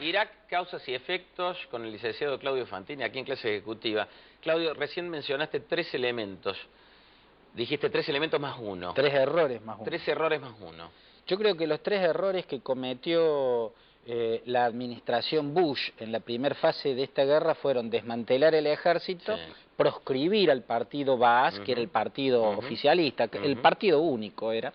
Irak, causas y efectos, con el licenciado Claudio Fantini, aquí en Clase Ejecutiva. Claudio, recién mencionaste 3 elementos. Dijiste 3 elementos más 1. 3 errores más 1. 3 errores más 1. Yo creo que los 3 errores que cometió la administración Bush en la primera fase de esta guerra fueron desmantelar el ejército, Sí. proscribir al partido Baas, que era el partido oficialista, el partido único era,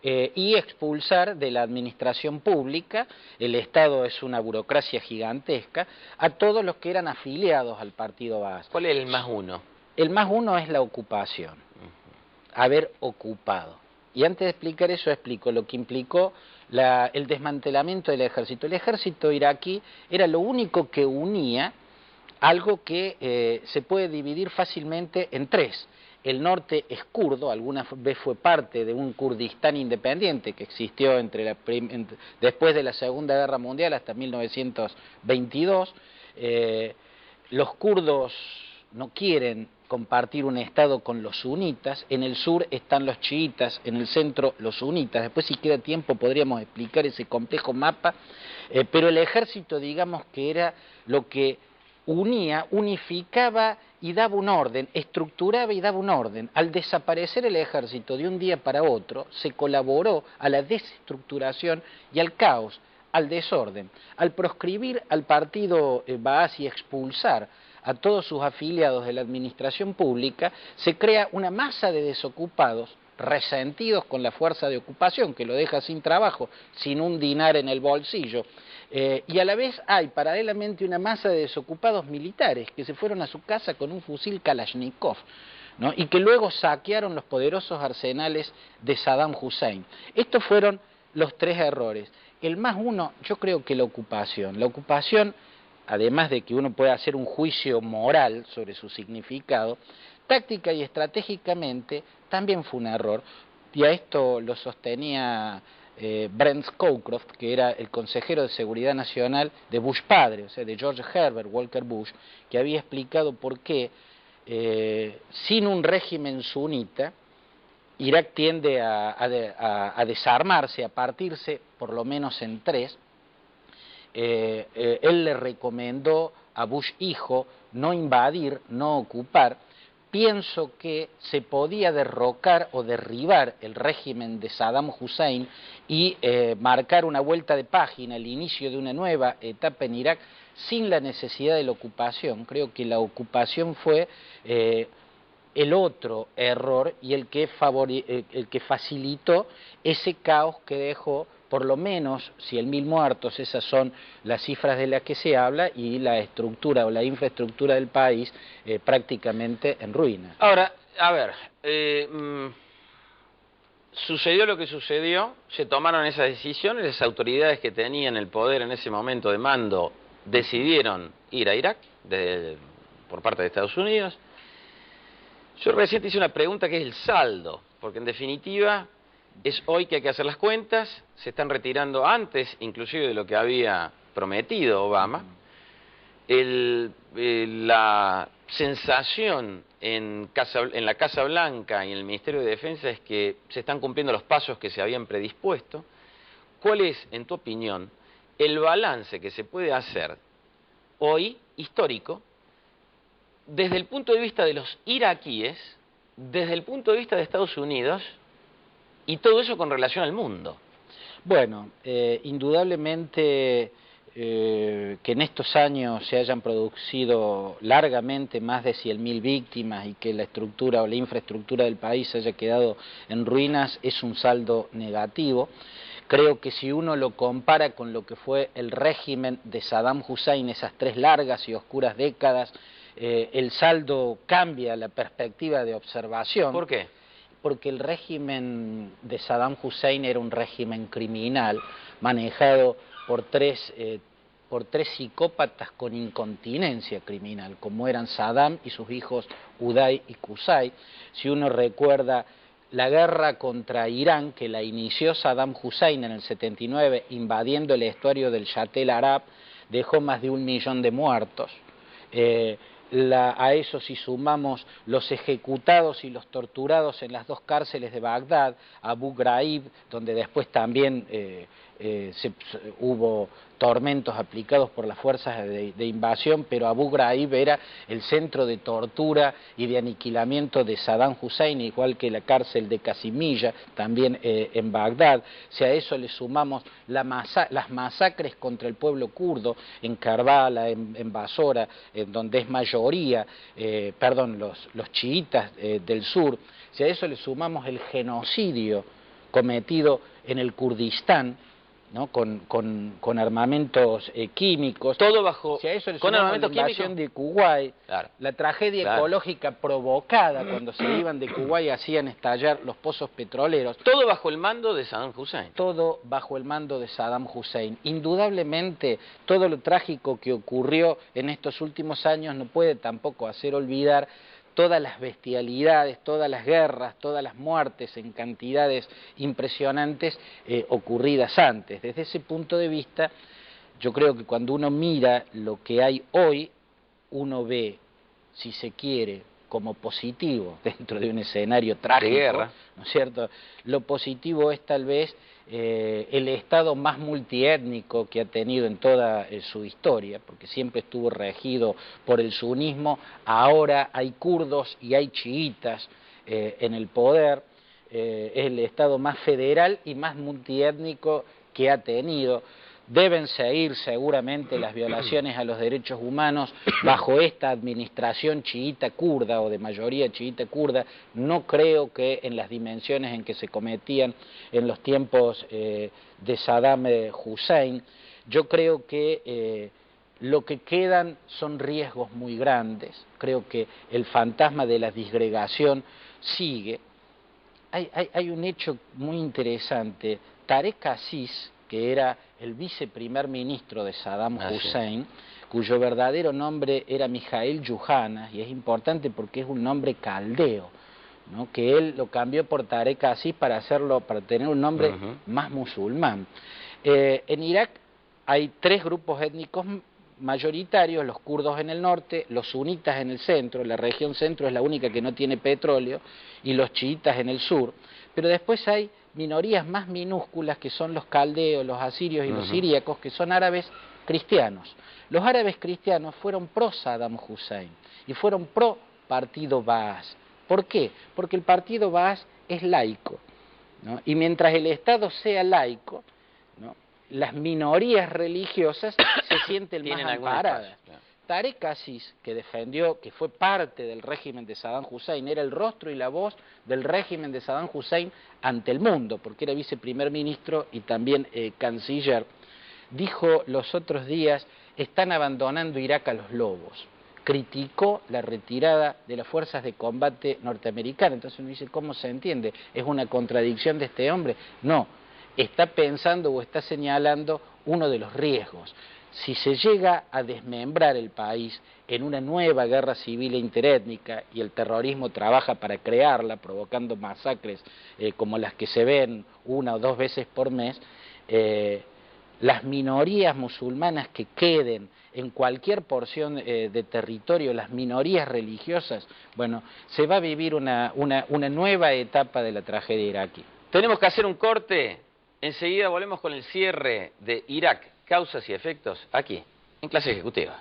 y expulsar de la administración pública, el Estado es una burocracia gigantesca, a todos los que eran afiliados al partido Baas. ¿Cuál es el más 1? El más 1 es la ocupación, haber ocupado. Y antes de explicar eso, explico lo que implicó el desmantelamiento del ejército. El ejército iraquí era lo único que unía algo que se puede dividir fácilmente en 3. El norte es kurdo, alguna vez fue parte de un Kurdistán independiente que existió después de la Segunda Guerra Mundial hasta 1922. Los kurdos no quieren compartir un estado con los sunitas, en el sur están los chiitas, en el centro los sunitas, después si queda tiempo podríamos explicar ese complejo mapa, pero el ejército digamos que era lo que unía, unificaba y daba un orden, estructuraba y daba un orden. Al desaparecer el ejército de un día para otro, se colaboró a la desestructuración y al caos, al desorden. Al proscribir al partido Baas y expulsar a todos sus afiliados de la administración pública, se crea una masa de desocupados resentidos con la fuerza de ocupación, que lo deja sin trabajo, sin un dinar en el bolsillo, y a la vez hay paralelamente una masa de desocupados militares que se fueron a su casa con un fusil Kalashnikov, ¿no? Y que luego saquearon los poderosos arsenales de Saddam Hussein. Estos fueron los 3 errores. El más 1, yo creo que la ocupación. La ocupación, además de que uno puede hacer un juicio moral sobre su significado, táctica y estratégicamente también fue un error, y a esto lo sostenía Brent Scowcroft, que era el consejero de Seguridad Nacional de Bush padre, o sea, de George Herbert Walker Bush, que había explicado por qué, sin un régimen sunita, Irak tiende a desarmarse, a partirse por lo menos en 3. Él le recomendó a Bush hijo no invadir, no ocupar. Pienso que se podía derrocar o derribar el régimen de Saddam Hussein y marcar una vuelta de página, el inicio de una nueva etapa en Irak sin la necesidad de la ocupación. Creo que la ocupación fue el otro error y el que facilitó ese caos que dejó, por lo menos 100.000 muertos, esas son las cifras de las que se habla, y la estructura o la infraestructura del país prácticamente en ruinas. Ahora, a ver, sucedió lo que sucedió, se tomaron esas decisiones, las autoridades que tenían el poder en ese momento de mando decidieron ir a Irak por parte de Estados Unidos. Yo recién te hice una pregunta que es el saldo, porque en definitiva es hoy que hay que hacer las cuentas, se están retirando antes inclusive de lo que había prometido Obama. La sensación en la Casa Blanca y en el Ministerio de Defensa es que se están cumpliendo los pasos que se habían predispuesto. ¿Cuál es, en tu opinión, el balance que se puede hacer hoy, histórico, desde el punto de vista de los iraquíes, desde el punto de vista de Estados Unidos, y todo eso con relación al mundo? Bueno, indudablemente que en estos años se hayan producido largamente más de 100.000 víctimas y que la estructura o la infraestructura del país haya quedado en ruinas es un saldo negativo. Creo que si uno lo compara con lo que fue el régimen de Saddam Hussein, esas 3 largas y oscuras décadas, el saldo cambia la perspectiva de observación. ¿Por qué? Porque el régimen de Saddam Hussein era un régimen criminal manejado por tres psicópatas con incontinencia criminal, como eran Saddam y sus hijos Uday y Qusay. Si uno recuerda la guerra contra Irán, que la inició Saddam Hussein en el 79, invadiendo el estuario del Yatel Arab, dejó más de 1 millón de muertos. A eso si sumamos los ejecutados y los torturados en las 2 cárceles de Bagdad, Abu Ghraib, donde después también hubo tormentos aplicados por las fuerzas de invasión, pero Abu Ghraib era el centro de tortura y de aniquilamiento de Saddam Hussein, igual que la cárcel de Qasimiyya, también en Bagdad. Si a eso le sumamos las masacres contra el pueblo kurdo en Karbala, en Basora, en donde es mayoría, los chiitas del sur, si a eso le sumamos el genocidio cometido en el Kurdistán, ¿no? con armamentos químicos, todo bajo, si a eso le con sumamos armamento la invasión químico, de Kuwait, claro, la tragedia claro, ecológica provocada cuando se iban de Kuwait y hacían estallar los pozos petroleros, todo bajo el mando de Saddam Hussein. todo bajo el mando de Saddam Hussein. Indudablemente, todo lo trágico que ocurrió en estos últimos años no puede tampoco hacer olvidar todas las bestialidades, todas las guerras, todas las muertes en cantidades impresionantes ocurridas antes. Desde ese punto de vista, yo creo que cuando uno mira lo que hay hoy, uno ve, si se quiere, como positivo dentro de un escenario trágico, de guerra, ¿no es cierto? Lo positivo es tal vez el Estado más multiétnico que ha tenido en toda su historia, porque siempre estuvo regido por el sunismo. Ahora hay kurdos y hay chiitas en el poder. Es el Estado más federal y más multiétnico que ha tenido. Deben seguir seguramente las violaciones a los derechos humanos bajo esta administración chiita kurda o de mayoría chiita kurda. No creo que en las dimensiones en que se cometían en los tiempos de Saddam Hussein. Yo creo que lo que quedan son riesgos muy grandes. Creo que el fantasma de la disgregación sigue. Hay un hecho muy interesante. Tarek Aziz, que era el viceprimer ministro de Saddam Hussein, cuyo verdadero nombre era Mijail Yuhanas, y es importante porque es un nombre caldeo, ¿no? Que él lo cambió por Tarek Aziz para tener un nombre más musulmán. En Irak hay tres grupos étnicos mayoritarios: los kurdos en el norte, los sunitas en el centro, la región centro es la única que no tiene petróleo, y los chiitas en el sur. Pero después hay minorías más minúsculas que son los caldeos, los asirios y los siríacos, que son árabes cristianos. Los árabes cristianos fueron pro Saddam Hussein y fueron pro partido Baas. ¿Por qué? Porque el partido Baas es laico, ¿no? Y mientras el Estado sea laico, ¿no?, las minorías religiosas se sienten más amparadas. Tarek Aziz, que fue parte del régimen de Saddam Hussein, era el rostro y la voz del régimen de Saddam Hussein ante el mundo, porque era viceprimer ministro y también canciller, dijo los otros días: están abandonando Irak a los lobos. Criticó la retirada de las fuerzas de combate norteamericanas. Entonces uno dice, ¿cómo se entiende? ¿Es una contradicción de este hombre? No, está pensando o está señalando uno de los riesgos. Si se llega a desmembrar el país en una nueva guerra civil e interétnica, y el terrorismo trabaja para crearla, provocando masacres como las que se ven una o dos veces por mes, las minorías musulmanas que queden en cualquier porción de territorio, las minorías religiosas, bueno, se va a vivir una nueva etapa de la tragedia iraquí. Tenemos que hacer un corte, enseguida volvemos con el cierre de Irak, causas y efectos, aquí, en Clase Ejecutiva.